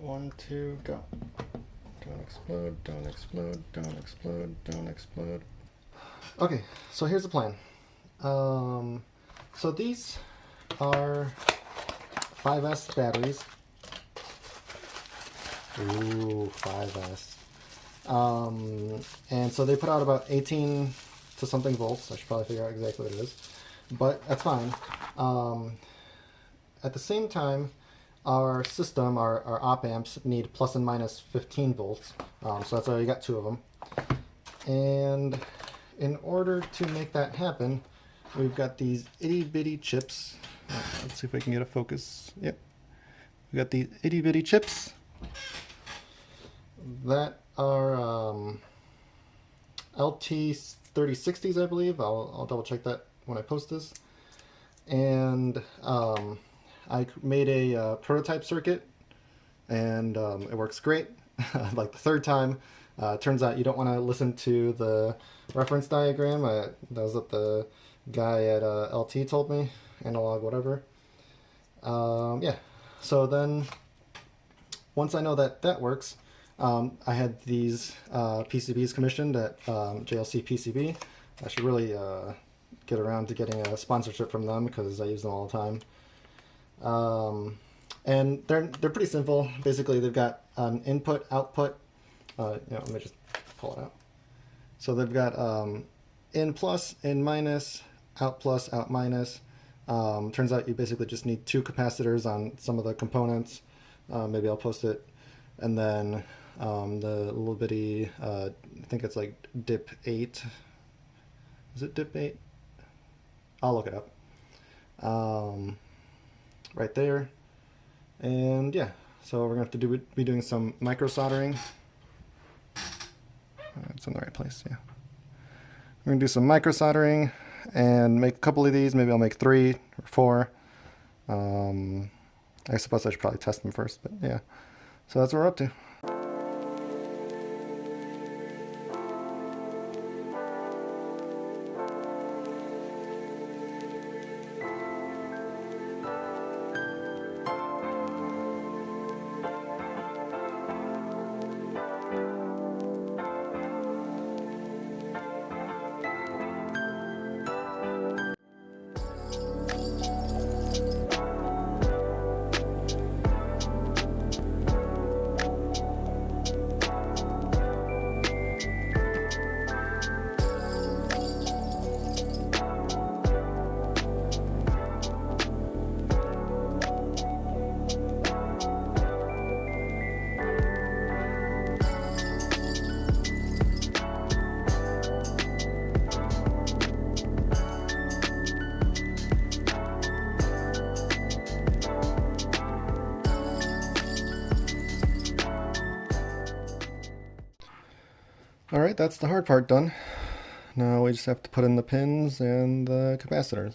1, 2, go. Don't explode, don't explode, don't explode, don't explode. Okay, so here's the plan. So these are 5S batteries. Ooh, 5S. And so they put out about 18 to something volts. I should probably figure out exactly what it is, but that's fine. At the same time, our system, our op amps need plus and minus 15 volts. So that's why we got 2 of them. And in order to make that happen, we've got these itty bitty chips. Let's see if I can get a focus. Yep. We got these itty bitty chips that are LT 3060s, I believe. I'll double check that when I post this. And I made a prototype circuit, and it works great. Like the third time, turns out you don't want to listen to the reference diagram. That was what the guy at LT told me, analog whatever. Yeah, so then once I know that that works, I had these PCBs commissioned at JLC PCB. I should really get around to getting a sponsorship from them because I use them all the time. And they're pretty simple. Basically, they've got an input, output. Let me just pull it out. So they've got in plus, in minus, out plus, out minus. Turns out you basically just need 2 capacitors on some of the components. Maybe I'll post it. And then the little bitty, I think it's like dip 8. Is it dip 8? I'll look it up. Right there. And yeah, so we're gonna have to be doing some micro soldering. It's in the right place, yeah. We're gonna do some micro soldering and make a couple of these. Maybe I'll make 3 or 4. I suppose I should probably test them first, but yeah. So that's what we're up to. Alright, that's the hard part done. Now we just have to put in the pins and the capacitors.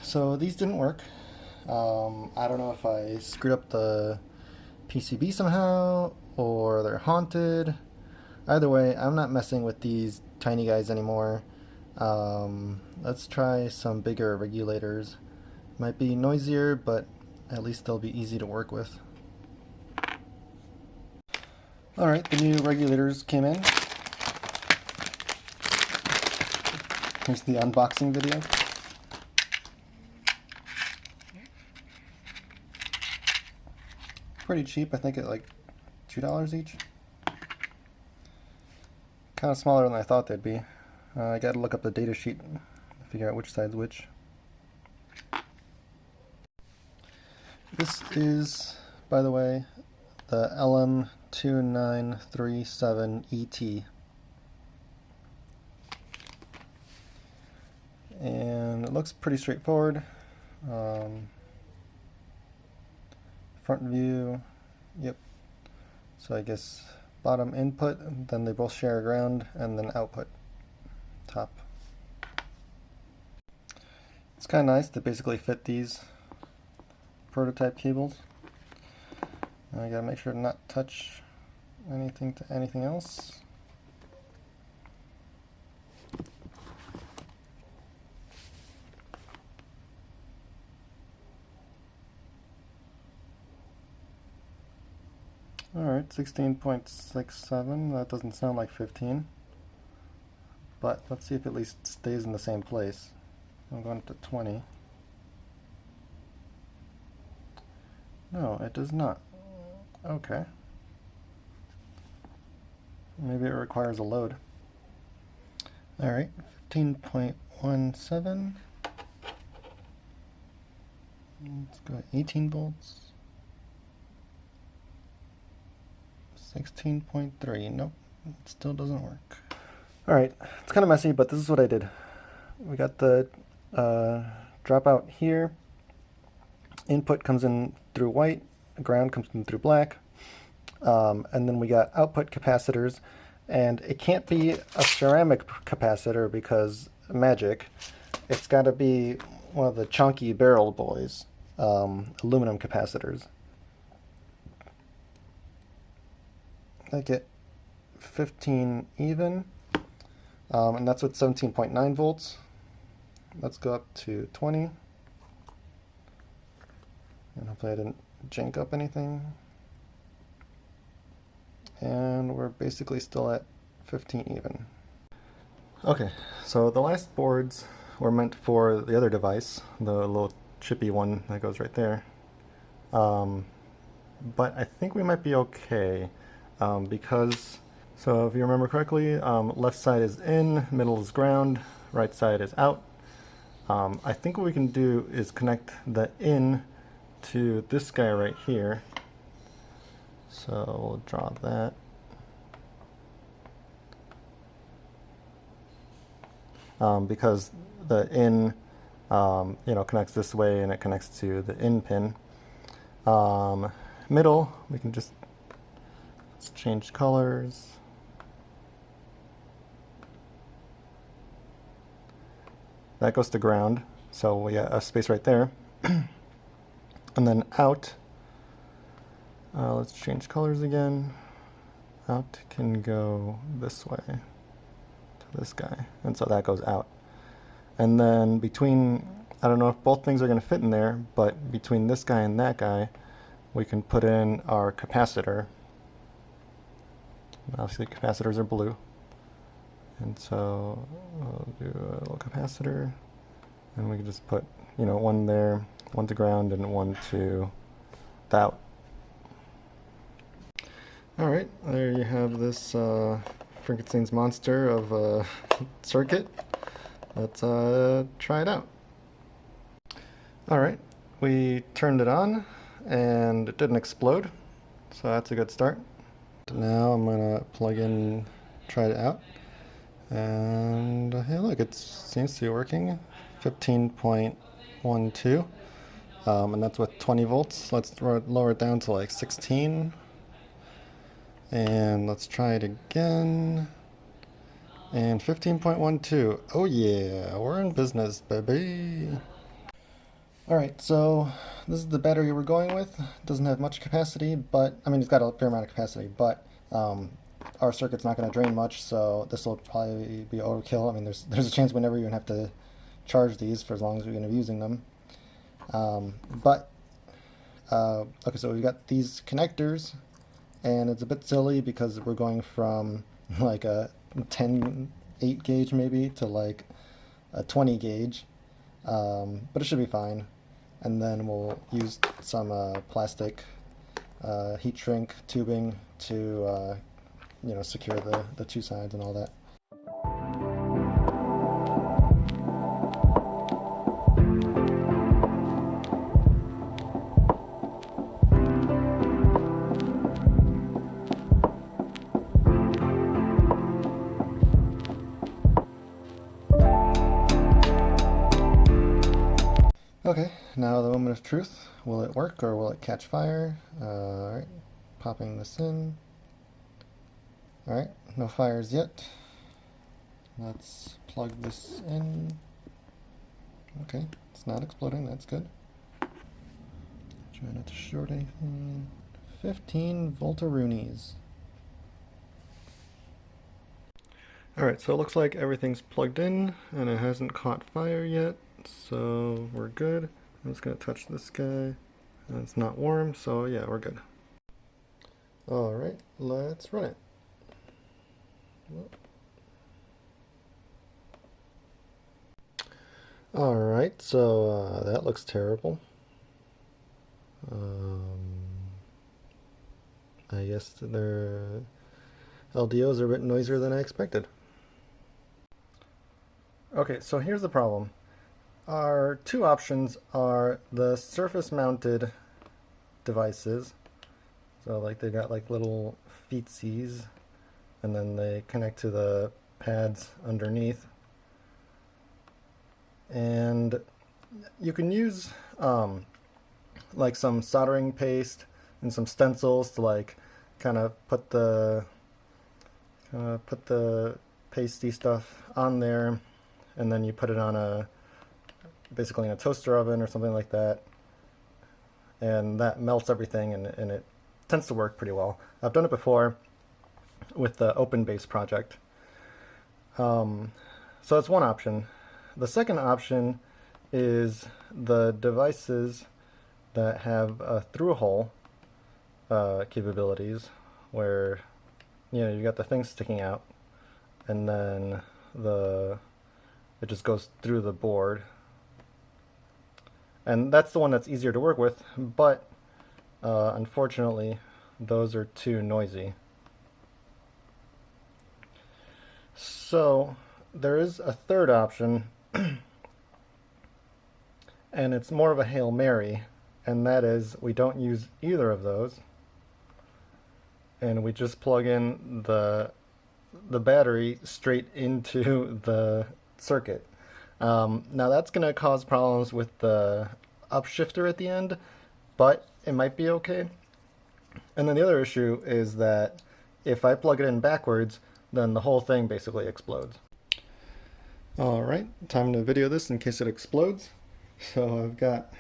So these didn't work. I don't know if I screwed up the PCB somehow or they're haunted. Either way, I'm not messing with these tiny guys anymore. Let's try some bigger regulators. Might be noisier, but at least they'll be easy to work with. Alright, the new regulators came in. Here's the unboxing video. Pretty cheap, I think at like $2 each. Kind of smaller than I thought they'd be. I gotta look up the data sheet to figure out which side's which. This is, by the way, the LM2937ET. And it looks pretty straightforward. Front view, yep. So I guess bottom input, then they both share ground, and then output, top. It's kind of nice to basically fit these prototype cables. Now I gotta make sure to not touch anything to anything else. Alright, 16.67, that doesn't sound like 15. But let's see if it at least stays in the same place. I'm going up to 20. No, it does not. Okay. Maybe it requires a load. Alright, 15.17. Let's go 18 volts. 16.3. Nope, it still doesn't work. Alright, it's kind of messy, but this is what I did. We got the dropout here. Input comes in through white, ground comes in through black. And then we got output capacitors. And it can't be a ceramic capacitor because magic. It's got to be one of the chunky barrel boys, aluminum capacitors. I get 15 even, and that's with 17.9 volts. Let's go up to 20, and hopefully I didn't jank up anything. And we're basically still at 15 even. Okay, so the last boards were meant for the other device, the little chippy one that goes right there. But I think we might be okay. Because, so if you remember correctly, left side is in, middle is ground, right side is out. I think what we can do is connect the in to this guy right here. So we'll draw that. Because the in, connects this way and it connects to the in pin. Middle, we can just let's change colors. That goes to ground, so we got a space right there. And then out, let's change colors again. Out can go this way to this guy, and so that goes out. And then between, I don't know if both things are going to fit in there, but between this guy and that guy, we can put in our capacitor. Obviously capacitors are blue, and so we'll do a little capacitor, and we can just put, one there, one to ground, and one to the out. Alright, there you have this Frankenstein's monster of a circuit. Let's try it out. Alright, we turned it on, and it didn't explode, so that's a good start. Now I'm gonna plug in, try it out, and hey, look, it seems to be working. 15.12, and that's with 20 volts. Let's lower it down to like 16, and let's try it again. And 15.12. Oh yeah, we're in business, baby. Alright, so this is the battery we're going with. It doesn't have much capacity, but, it's got a fair amount of capacity, but our circuit's not going to drain much, so this will probably be overkill. There's a chance we never even have to charge these for as long as we're going to be using them. Okay, so we've got these connectors, and it's a bit silly because we're going from like a 8 gauge maybe to like a 20 gauge, but it should be fine. And then we'll use some plastic heat shrink tubing to secure the two sides and all that. now the moment of truth. Will it work or will it catch fire? Alright, popping this in. Alright, no fires yet. Let's plug this in. Okay, it's not exploding, that's good. Try not to short anything. 15 voltaroonies. Alright, so it looks like everything's plugged in and it hasn't caught fire yet, so we're good. I'm just going to touch this guy, and it's not warm, so yeah, we're good. Alright, let's run it. Alright, so that looks terrible. I guess their LDOs are a bit noisier than I expected. Okay, so here's the problem. Our two options are the surface-mounted devices. So like they got like little feetsies, and then they connect to the pads underneath. And you can use like some soldering paste and some stencils to like kind of put the pasty stuff on there, and then you put it on basically in a toaster oven or something like that, and that melts everything, and it tends to work pretty well. I've done it before with the open base project. So that's one option. The second option is the devices that have through-hole capabilities, where you got the thing sticking out, and then it just goes through the board, and that's the one that's easier to work with. But unfortunately, those are too noisy. So there is a third option, and it's more of a Hail Mary, and that is we don't use either of those, and we just plug in the battery straight into the circuit. Now that's going to cause problems with the upshifter at the end, but it might be okay. And then the other issue is that if I plug it in backwards, then the whole thing basically explodes. Alright, time to video this in case it explodes. So I've got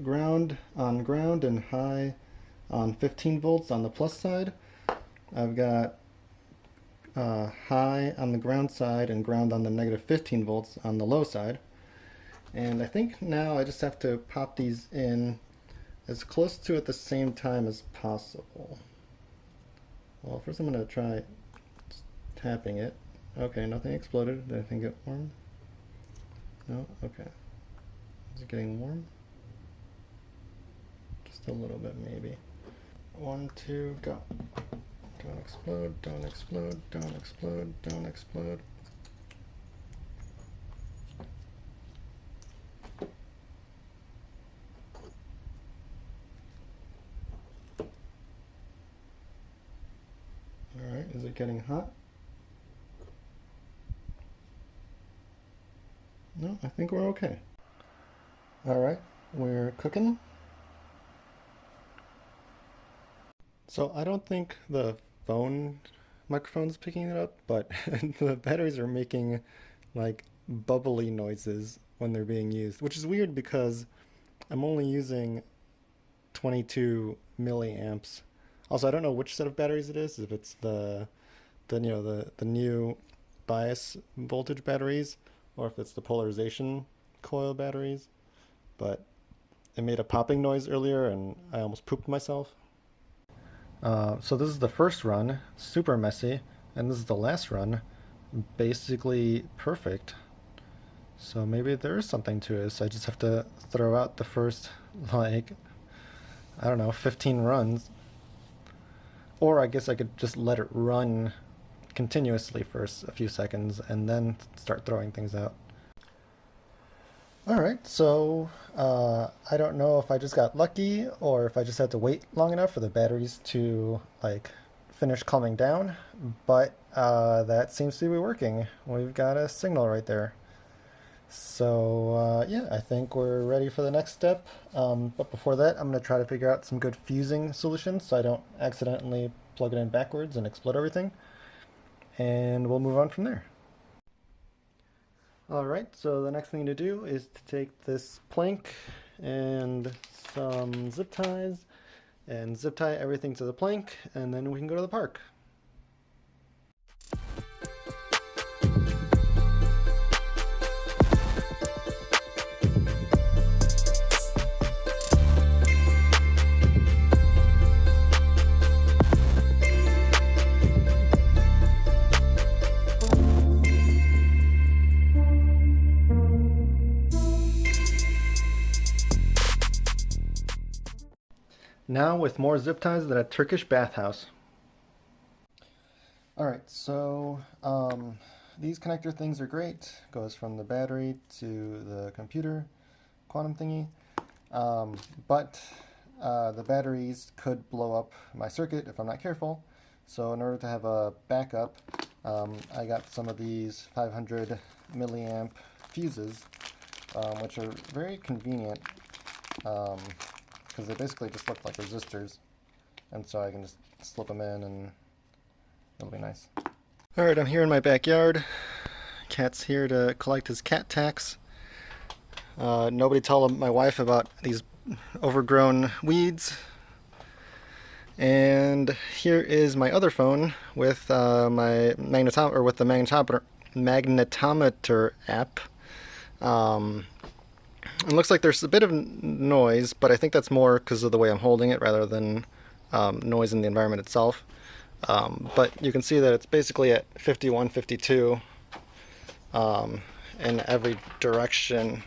ground on ground and high on 15 volts on the plus side. I've got high on the ground side and ground on the negative 15 volts on the low side. And I think now I just have to pop these in as close to at the same time as possible. Well, first I'm going to try tapping it. Okay, nothing exploded. Did anything get warm? No? Okay. Is it getting warm? Just a little bit, maybe. 1, 2, go. Don't explode, don't explode, don't explode, don't explode. Alright, is it getting hot? No, I think we're okay. Alright, we're cooking. So I don't think the phone microphone's picking it up, but the batteries are making like bubbly noises when they're being used, which is weird because I'm only using 22 milliamps. Also, I don't know which set of batteries it is, if it's the new bias voltage batteries, or if it's the polarization coil batteries, but it made a popping noise earlier and I almost pooped myself. So this is the first run, super messy, and this is the last run, basically perfect. So maybe there is something to it. So I just have to throw out the first, like, I don't know, 15 runs. Or I guess I could just let it run continuously for a few seconds and then start throwing things out. Alright, so I don't know if I just got lucky or if I just had to wait long enough for the batteries to like finish calming down, but that seems to be working. We've got a signal right there. So yeah, I think we're ready for the next step. But before that, I'm going to try to figure out some good fusing solutions so I don't accidentally plug it in backwards and explode everything. And we'll move on from there. Alright, so the next thing to do is to take this plank and some zip ties and zip tie everything to the plank, and then we can go to the park. Now with more zip ties than a Turkish bathhouse. Alright, so these connector things are great. Goes from the battery to the computer quantum thingy. But the batteries could blow up my circuit if I'm not careful. So in order to have a backup, I got some of these 500 milliamp fuses, which are very convenient because they basically just look like resistors. And so I can just slip them in and it'll be nice. Alright, I'm here in my backyard. Cat's here to collect his cat tax. Nobody told my wife about these overgrown weeds. And here is my other phone with my magnetometer app. It looks like there's a bit of noise, but I think that's more because of the way I'm holding it rather than noise in the environment itself. But you can see that it's basically at 51, 52 in every direction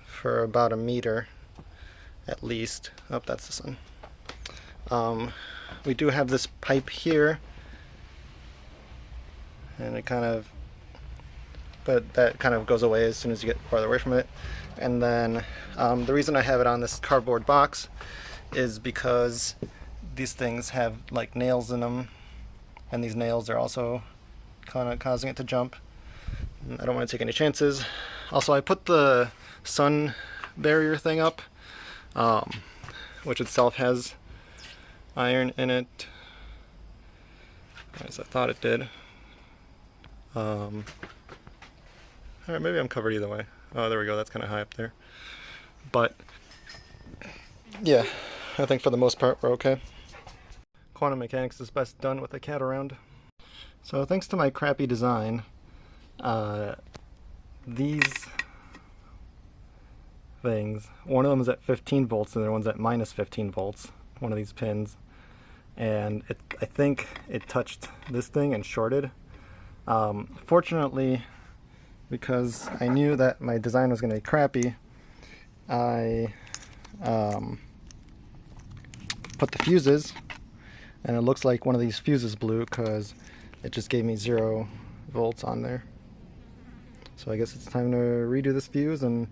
for about a meter at least. Oh, that's the sun. We do have this pipe here, and but that kind of goes away as soon as you get farther away from it. And then the reason I have it on this cardboard box is because these things have like nails in them, and these nails are also kind of causing it to jump. I don't want to take any chances. Also, I put the sun barrier thing up, which itself has iron in it, as I thought it did. Alright, maybe I'm covered either way. Oh, there we go, that's kind of high up there. But, yeah, I think for the most part we're okay. Quantum mechanics is best done with a cat around. So thanks to my crappy design, these things, one of them is at 15 volts and the other one's at minus 15 volts, one of these pins. And I think it touched this thing and shorted. Fortunately, because I knew that my design was going to be crappy, I put the fuses, and it looks like one of these fuses blew because it just gave me 0 volts on there. So I guess it's time to redo this fuse and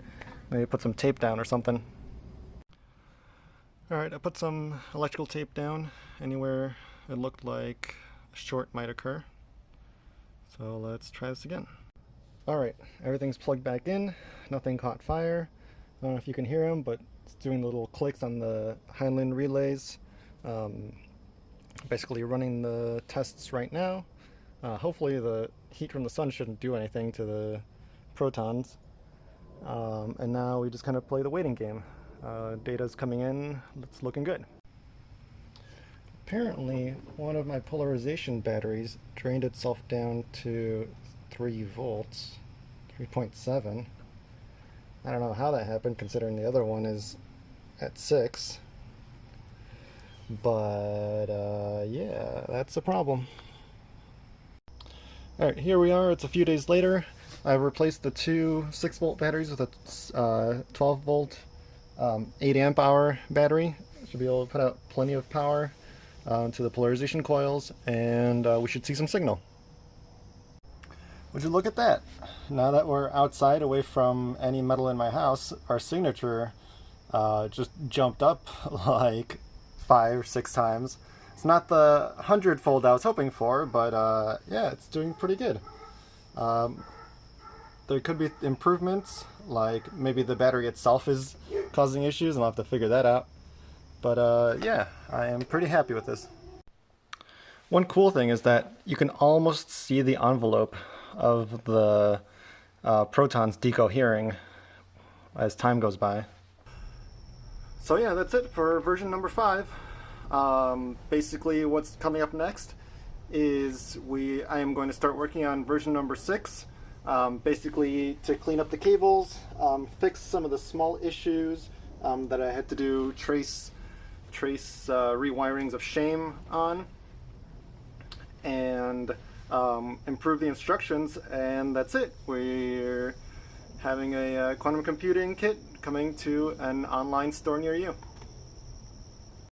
maybe put some tape down or something. Alright, I put some electrical tape down anywhere it looked like a short might occur. So let's try this again. Alright, everything's plugged back in, nothing caught fire. I don't know if you can hear them, but it's doing the little clicks on the Heinlein relays. Basically running the tests right now. Hopefully the heat from the sun shouldn't do anything to the protons. And now we just kind of play the waiting game. Data's coming in, it's looking good. Apparently, one of my polarization batteries drained itself down to 3 volts, 3.7. I don't know how that happened considering the other one is at 6. But yeah, that's a problem. Alright, here we are. It's a few days later. I've replaced the 2 6-volt batteries with a 12-volt 8 amp hour battery. Should be able to put out plenty of power to the polarization coils, and we should see some signal. Would you look at that? Now that we're outside away from any metal in my house, our signature just jumped up like 5 or 6 times. It's not the 100-fold I was hoping for, but yeah, it's doing pretty good. There could be improvements, like maybe the battery itself is causing issues, and I'll have to figure that out. But yeah, I am pretty happy with this. One cool thing is that you can almost see the envelope of the protons decohering as time goes by. So yeah, that's it for version number 5. Basically what's coming up next is I am going to start working on version number 6, basically to clean up the cables, fix some of the small issues that I had to do trace rewirings of shame on, and improve the instructions, and that's it. We're having a quantum computing kit coming to an online store near you.